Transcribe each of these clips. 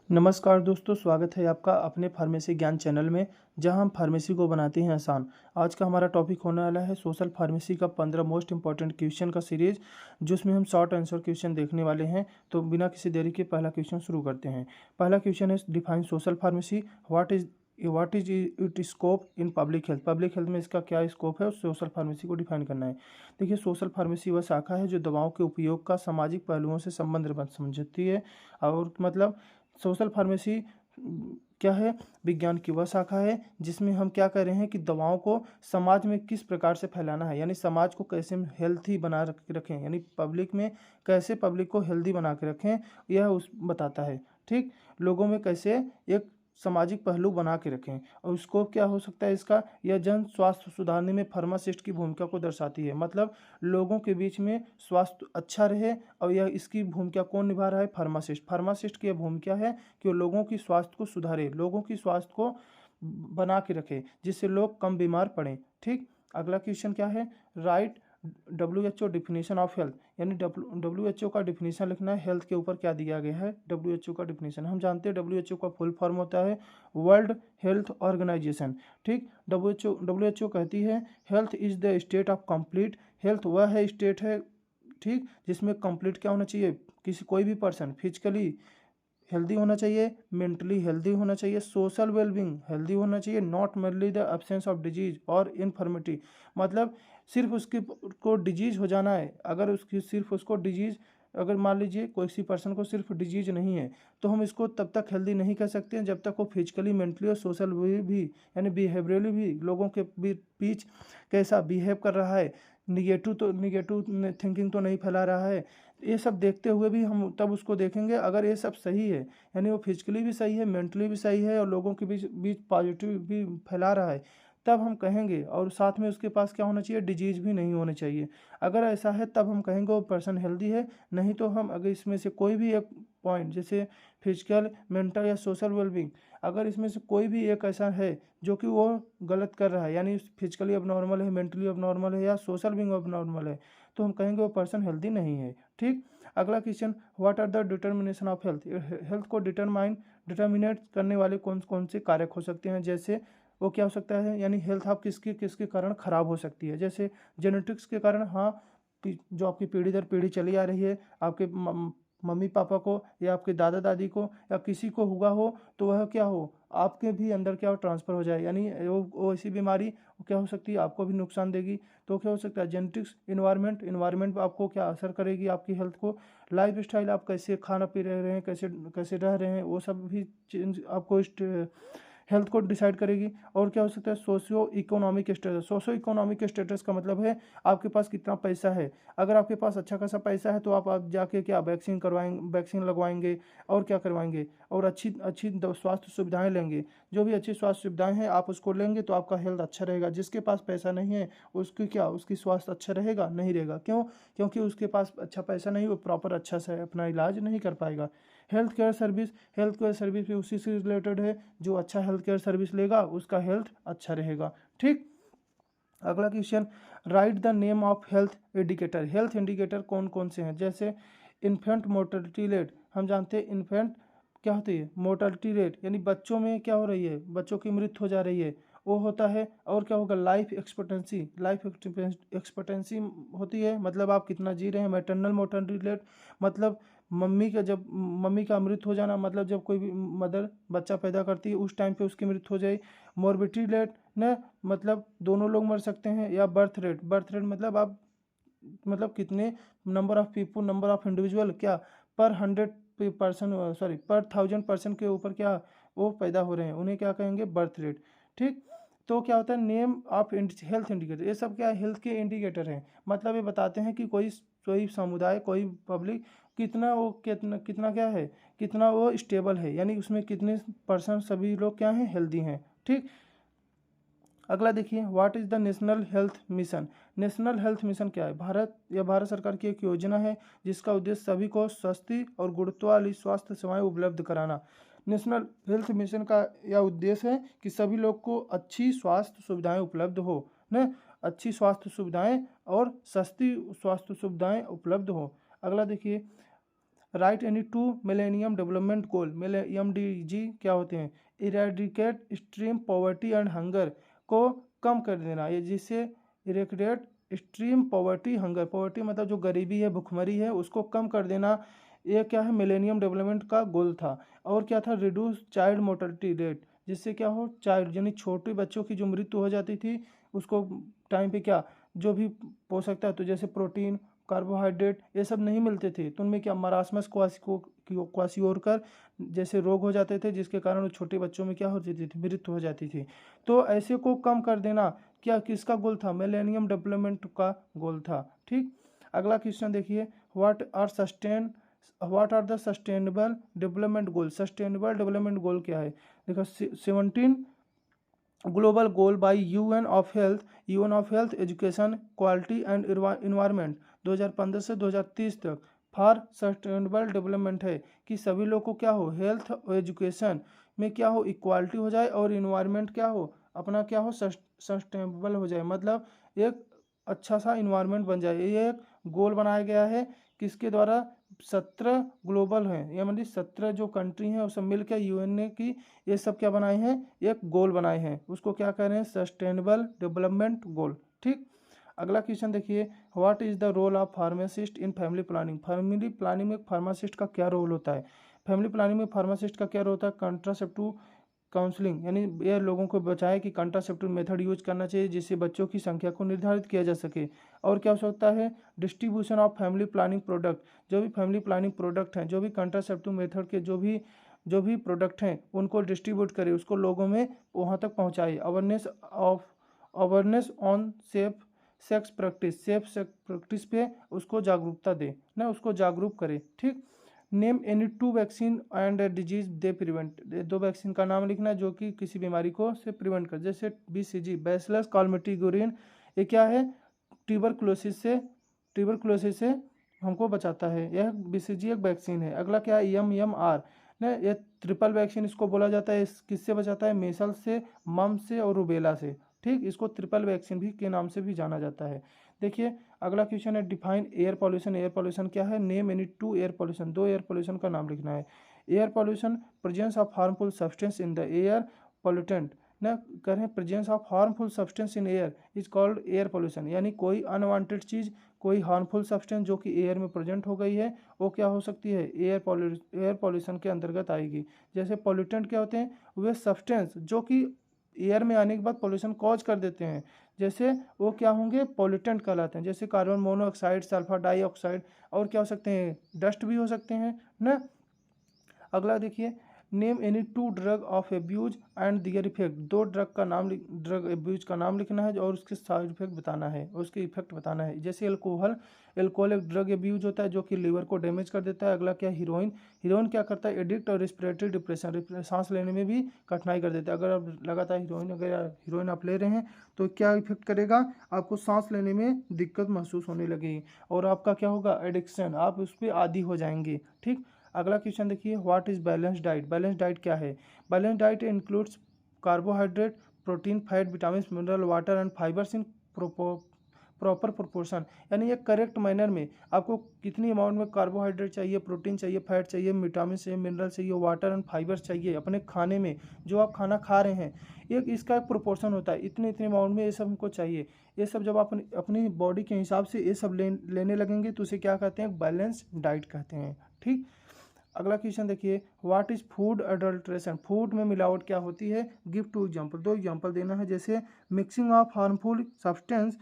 नमस्कार दोस्तों, स्वागत है आपका अपने फार्मेसी ज्ञान चैनल में, जहां हम फार्मेसी को बनाते हैं आसान। आज का हमारा टॉपिक होने वाला है सोशल फार्मेसी का 15 मोस्ट इंपॉर्टेंट क्वेश्चन का सीरीज, जिसमें हम शॉर्ट आंसर क्वेश्चन देखने वाले हैं। तो बिना किसी देरी के पहला क्वेश्चन शुरू करते हैं। पहला क्वेश्चन है, define social pharmacy. What is it scope in public health. Public health में इसका क्या स्कोप है, सोशल फार्मेसी को डिफाइन करना है। देखिए, सोशल फार्मेसी वह शाखा है जो दवाओं के उपयोग का सामाजिक पहलुओं से संबंध समझती है। और मतलब सोशल फार्मेसी क्या है, विज्ञान की वह शाखा है जिसमें हम क्या कर रहे हैं कि दवाओं को समाज में किस प्रकार से फैलाना है, यानी समाज को कैसे हेल्थी बना रखें, यानी पब्लिक में कैसे पब्लिक को हेल्दी बना के रखें, यह उस बताता है। ठीक, लोगों में कैसे एक सामाजिक पहलू बना के रखें। और स्कोप क्या हो सकता है इसका, यह जन स्वास्थ्य सुधारने में फार्मासिस्ट की भूमिका को दर्शाती है। मतलब लोगों के बीच में स्वास्थ्य अच्छा रहे, और यह इसकी भूमिका कौन निभा रहा है, फार्मासिस्ट। फार्मासिस्ट की यह भूमिका है कि वो लोगों की स्वास्थ्य को सुधारे, लोगों की स्वास्थ्य को बना के रखे, जिससे लोग कम बीमार पड़ें। ठीक, अगला क्वेश्चन क्या है, right WHO definition of health, यानी WHO का डिफिनीशन लिखना है। हेल्थ के ऊपर क्या दिया गया है, WHO का डिफिनीशन हम जानते हैं। WHO का फुल फॉर्म होता है वर्ल्ड हेल्थ ऑर्गेनाइजेशन। ठीक, WHO कहती है health is the state of complete health. वह है स्टेट है, ठीक, जिसमें कंप्लीट क्या होना चाहिए, कोई भी पर्सन फिजिकली हेल्दी होना चाहिए, मेंटली हेल्दी होना चाहिए, सोशल वेलबींग हेल्दी होना चाहिए, not merely the absence of disease और इन्फर्मिटी। मतलब सिर्फ उसकी को डिजीज हो जाना है, अगर उसकी सिर्फ उसको डिजीज, अगर मान लीजिए कोई सी पर्सन को सिर्फ डिजीज नहीं है, तो हम इसको तब तक हेल्दी नहीं कर सकते हैं जब तक वो फिजिकली, मेंटली और सोशल भी यानी बिहेवियरली भी लोगों के बीच कैसा बिहेव कर रहा है, निगेटिव थिंकिंग तो नहीं फैला रहा है। ये सब देखते हुए भी हम तब उसको देखेंगे। अगर ये सब सही है, यानी वो फिजिकली भी सही है, मेंटली भी सही है, और लोगों के बीच बीच पॉजिटिव भी फैला रहा है, तब हम कहेंगे। और साथ में उसके पास क्या होना चाहिए, डिजीज भी नहीं होनी चाहिए। अगर ऐसा है तब हम कहेंगे वो पर्सन हेल्दी है। नहीं तो हम अगर इसमें से कोई भी एक पॉइंट, जैसे फिजिकल, मेंटल या सोशल वेलबींग, अगर इसमें से कोई भी एक ऐसा है जो कि वो गलत कर रहा है, यानी फिजिकली अब नॉर्मल है, मेंटली अब नॉर्मल है, या सोशल बीइंग अब नॉर्मल है, तो हम कहेंगे वो पर्सन हेल्दी नहीं है। ठीक, अगला question, what are the determination of health. Health को डिटर्मिनेट करने वाले कौन कौन से कारक हो सकते हैं। जैसे वो क्या हो सकता है, यानी हेल्थ आप किसके किसके कारण खराब हो सकती है। जैसे जेनेटिक्स के कारण, हाँ, जो आपकी पीढ़ी दर पीढ़ी चली आ रही है, आपके मम्मी पापा को या आपके दादा दादी को या किसी को हुआ हो, तो वह क्या हो, आपके भी अंदर क्या हो, ट्रांसफ़र हो जाए, यानी वो ऐसी बीमारी क्या हो सकती है, आपको भी नुकसान देगी। तो क्या हो सकता है, जेनेटिक्स, इन्वायरमेंट आपको क्या असर करेगी, आपकी हेल्थ को। लाइफ स्टाइल, आप कैसे खाना पी रहे हैं, कैसे कैसे रह रहे हैं, वो सब भी चेंज आपको हेल्थ को डिसाइड करेगी। और क्या हो सकता है, socio economic status. Socio economic status का मतलब है आपके पास कितना पैसा है। अगर आपके पास अच्छा खासा पैसा है तो आप जाके क्या वैक्सीन लगवाएंगे, और क्या करवाएंगे, और अच्छी अच्छी स्वास्थ्य सुविधाएं लेंगे। जो भी अच्छी स्वास्थ्य सुविधाएं हैं आप उसको लेंगे तो आपका हेल्थ अच्छा रहेगा। जिसके पास पैसा नहीं है उसकी स्वास्थ्य अच्छा रहेगा, नहीं रहेगा। क्यों? क्योंकि उसके पास अच्छा पैसा नहीं, वो प्रॉपर अच्छा से अपना इलाज नहीं कर पाएगा। हेल्थ केयर सर्विस भी उसी से रिलेटेड है। जो अच्छा हेल्थ केयर सर्विस लेगा उसका हेल्थ अच्छा रहेगा। ठीक, अगला question, right the name of health indicator. Health indicator कौन कौन से हैं। जैसे इन्फेंट मोर्टेलिटी रेट, हम जानते हैं इन्फेंट क्या होती है, मोर्टेलिटी रेट, यानी बच्चों में क्या हो रही है, बच्चों की मृत्यु हो जा रही है, वो होता है। और क्या होगा, लाइफ एक्सपेक्टेंसी होती है, मतलब आप कितना जी रहे हैं। मैटरनल मोर्टेलिटी रेट, मतलब मम्मी का मृत्यु हो जाना, मतलब जब कोई भी मदर बच्चा पैदा करती है उस टाइम पे उसकी मृत्यु हो जाए। मोर्बिडिटी रेट न, मतलब दोनों लोग मर सकते हैं। या बर्थ रेट मतलब आप, मतलब कितने नंबर ऑफ इंडिविजुअल क्या पर 100 पर्सन, सॉरी पर 1000 पर्सन के ऊपर क्या वो पैदा हो रहे हैं, उन्हें क्या कहेंगे, बर्थ रेट। ठीक, तो क्या होता है, नेम ऑफ हेल्थ इंडिकेटर, ये सब क्या है, हेल्थ के इंडिकेटर हैं। मतलब ये बताते हैं कि कोई कोई समुदाय, कोई पब्लिक कितना कितना क्या है, कितना वो स्टेबल है, यानी उसमें कितने परसेंट सभी लोग क्या हैं, हेल्दी हैं। ठीक, अगला देखिए, what is the national health mission. National health mission क्या है, भारत सरकार की एक योजना है जिसका उद्देश्य सभी को सस्ती और गुणवत्ता वाली स्वास्थ्य सेवाएं उपलब्ध कराना। नेशनल हेल्थ मिशन का यह उद्देश्य है कि सभी लोग को अच्छी स्वास्थ्य सुविधाएं उपलब्ध हो न, अच्छी स्वास्थ्य सुविधाएं और सस्ती स्वास्थ्य सुविधाएं उपलब्ध हो। अगला देखिए, right any two millennium development goal. MDG क्या होते हैं? Eradicate extreme poverty and hunger को कम कर देना, ये जिससे eradicate extreme poverty hunger, poverty मतलब जो गरीबी है, भुखमरी है, उसको कम कर देना, ये क्या है? मिलेनियम डेवलपमेंट का गोल था। और क्या था? रिड्यूस चाइल्ड मोर्टलिटी रेट, जिससे क्या हो, चाइल्ड यानी छोटे बच्चों की जो मृत्यु हो जाती थी उसको टाइम पे क्या, जो भी पोषक तत्व जैसे प्रोटीन, कार्बोहाइड्रेट, ये सब नहीं मिलते थे, तो उनमें क्या मरासमस क्वासियोरकर जैसे रोग हो जाते थे, जिसके कारण वो छोटे बच्चों में क्या हो जाती थी? मृत्यु हो जाती थी। तो ऐसे को कम कर देना क्या किसका गोल था? मिलेनियम डेवलपमेंट का गोल था। ठीक, अगला क्वेश्चन देखिए, what are the sustainable development goal. Sustainable development goal क्या है? देखो 17 global goal by UN of health education quality and environment 2015 से 2030 तक फॉर सस्टेनेबल डेवलपमेंट है कि सभी लोग को क्या हो, हेल्थ और एजुकेशन में क्या हो, इक्वालिटी हो जाए, और इन्वायरमेंट क्या हो, अपना क्या हो, सस्टेनेबल हो जाए, मतलब एक अच्छा सा इन्वायरमेंट बन जाए। ये एक गोल बनाया गया है, किसके द्वारा? 17 ग्लोबल हैं, ये मतलब 17 जो कंट्री हैं वो सब मिलकर यूएन ने की ये सब क्या बनाए हैं? एक गोल बनाए हैं, उसको क्या कह रहे हैं? Sustainable development goal. ठीक, अगला क्वेश्चन देखिए, what is the role of pharmacist in family planning. Family planning में फार्मासिस्ट का क्या रोल होता है? फैमिली प्लानिंग में फार्मासिस्ट का क्या रोल होता है? कंट्रासेप्टिव काउंसलिंग, यानी ये लोगों को बचाए कि कंट्रासेप्टिव मेथड यूज करना चाहिए, जिससे बच्चों की संख्या को निर्धारित किया जा सके। और क्या हो सकता है? Distribution of family planning product, जो भी फैमिली प्लानिंग प्रोडक्ट हैं, जो भी कंट्रासेप्टिव मेथड के जो भी प्रोडक्ट हैं उनको डिस्ट्रीब्यूट करे, उसको लोगों में वहाँ तक पहुँचाए। अवेयरनेस ऑन सेक्स प्रैक्टिस पे उसको जागरूकता दे ना, उसको जागरूक करे। ठीक, name any to vaccine and disease they prevent. दो वैक्सीन का नाम लिखना है जो कि किसी बीमारी को से प्रिवेंट कर, जैसे BCG बैसिलस कालमेटिगोरियन, ये क्या है? ट्यूबरकुलोसिस से हमको बचाता है, यह BCG एक वैक्सीन है। अगला क्या है? MMR ना, ये ट्रिपल वैक्सीन इसको बोला जाता है। किससे बचाता है? मेसल्स से, मम्स से और रूबेला से। ठीक, इसको ट्रिपल वैक्सीन भी के नाम से भी जाना जाता है। देखिए अगला क्वेश्चन है, define air pollution. Air pollution क्या है? Name any to air pollution, दो एयर पॉल्यूशन का नाम लिखना है। Air pollution, presence of harmful substance in the air, pollutant ना, करें presence of harmful substance in air is called air pollution, यानी कोई अनवांटेड चीज़, कोई हार्मफुल सब्सटेंस जो कि एयर में प्रेजेंट हो गई है, वो क्या हो सकती है? एयर पॉल्यूशन के अंतर्गत आएगी। जैसे पॉल्यूटेंट क्या होते हैं? वे सब्सटेंस जो कि एयर में आने के बाद पॉल्यूशन कॉज कर देते हैं, जैसे वो क्या होंगे? पॉल्यूटेंट कहलाते हैं। जैसे कार्बन मोनोऑक्साइड, सल्फर डाइऑक्साइड, और क्या हो सकते हैं? डस्ट भी हो सकते हैं ना। अगला देखिए, name any two drug of abuse and their effect. दो ड्रग एब्यूज का नाम लिखना है और उसके साइड इफेक्ट बताना है, उसके इफेक्ट बताना है। जैसे एल्कोहल एक ड्रग एब्यूज होता है जो कि लीवर को डैमेज कर देता है। अगला क्या? हीरोइन क्या करता है? एडिक्ट और रेस्पिरेटरी डिप्रेशन, सांस लेने में भी कठिनाई कर देता है। अगर आप लगातार हीरोइन आप ले रहे हैं तो क्या इफेक्ट करेगा? आपको सांस लेने में दिक्कत महसूस होने लगेगी, और आपका क्या होगा? एडिक्शन, आप उस पर आदी हो जाएंगे। ठीक, अगला क्वेश्चन देखिए, what is balance diet. Balance diet क्या है? Balance diet includes carbohydrate, protein, fat, vitamin, mineral, water and fibres in proper proportion, यानी एक करेक्ट मैनर में आपको कितनी अमाउंट में कार्बोहाइड्रेट चाहिए, प्रोटीन चाहिए, फैट चाहिए, विटामिन चाहिए, मिनरल चाहिए, वाटर एंड फाइबर्स चाहिए अपने खाने में, जो आप खाना खा रहे हैं, एक इसका एक प्रोपोर्शन होता है, इतने इतने अमाउंट में ये सब हमको चाहिए। ये सब जब आप अपनी बॉडी के हिसाब से ये सब लेने लगेंगे तो उसे क्या कहते हैं? बैलेंस डाइट कहते हैं। ठीक, अगला क्वेश्चन देखिए, what is food adulteration. Food में मिलावट क्या होती है? गिव टू एग्जांपल, दो एग्जांपल देना है। जैसे mixing of harmful substance,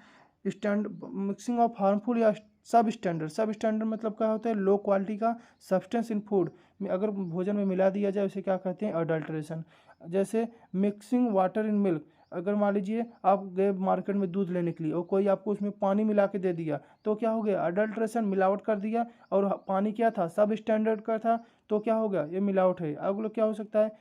mixing of harmful या सब स्टैंडर्ड मतलब क्या होता है? लो क्वालिटी का सब्सटेंस इन फूड में अगर भोजन में मिला दिया जाए उसे क्या कहते हैं? अडल्ट्रेशन। जैसे मिक्सिंग वाटर इन मिल्क, अगर मान लीजिए आप गए मार्केट में दूध लेने के लिए और कोई आपको उसमें पानी मिला के दे दिया तो क्या हो गया? अडल्ट्रेशन, मिलावट कर दिया। और पानी क्या था? सब स्टैंडर्ड का था, तो क्या हो गया? ये मिलावट है। अगला क्या हो सकता है?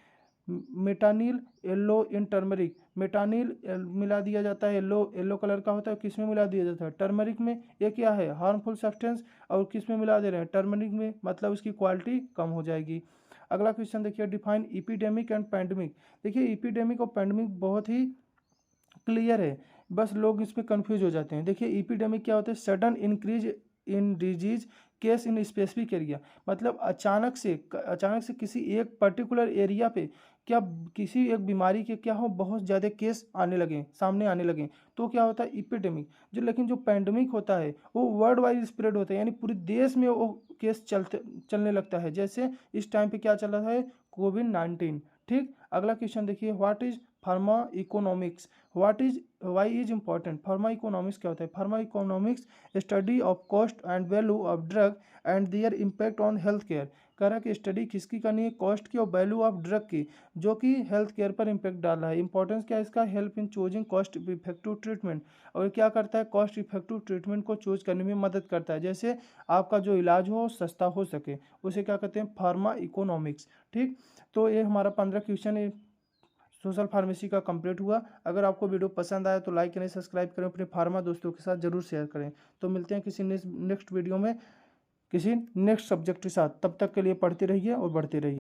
Metanil yellow in turmeric, metanil मिला दिया जाता है, येलो कलर का होता है, किस में मिला दिया जाता है? टर्मरिक में। ये क्या है? हार्मफुल सब्सटेंस, और किस में मिला दे रहे हैं? टर्मरिक में, मतलब इसकी क्वालिटी कम हो जाएगी। अगला क्वेश्चन देखिए, डिफाइन इपिडेमिक एंड पैंडमिक। देखिए इपिडेमिक और पैंडमिक बहुत ही क्लियर है, बस लोग इसमें कंफ्यूज हो जाते हैं। देखिए इपिडेमिक क्या होता है? Sudden increase in disease case in specific area, मतलब अचानक से किसी एक पर्टिकुलर एरिया पे क्या किसी एक बीमारी के क्या हो बहुत ज़्यादा केस सामने आने लगे, तो क्या होता है इपिडेमिक। लेकिन जो पैंडमिक होता है वो वर्ल्ड वाइड स्प्रेड होता है, यानी पूरे देश में वो केस चलने लगता है। जैसे इस टाइम पे क्या चल रहा है, कोविड-19। ठीक, अगला क्वेश्चन देखिए, what is pharma economics, why is important. Pharma economics क्या होता है? Pharma economics study of cost and value of drug and their impact on health care. कह रहा है कि स्टडी किसकी करनी है? कॉस्ट की और वैल्यू ऑफ ड्रग की, जो कि हेल्थ केयर पर इम्पैक्ट डाल रहा है। इंपॉर्टेंस क्या है इसका? Help in choosing cost effective treatment. और क्या करता है? कॉस्ट इफेक्टिव ट्रीटमेंट को चूज करने में मदद करता है, जैसे आपका जो इलाज हो सस्ता हो सके, उसे क्या कहते हैं? Pharma economics. ठीक, तो ये हमारा 15 क्वेश्चन है सोशल फार्मेसी का कंप्लीट हुआ। अगर आपको वीडियो पसंद आया तो लाइक करें, सब्सक्राइब करें, अपने फार्मा दोस्तों के साथ जरूर शेयर करें। तो मिलते हैं किसी नेक्स्ट वीडियो में किसी नेक्स्ट सब्जेक्ट के साथ। तब तक के लिए पढ़ते रहिए और बढ़ते रहिए।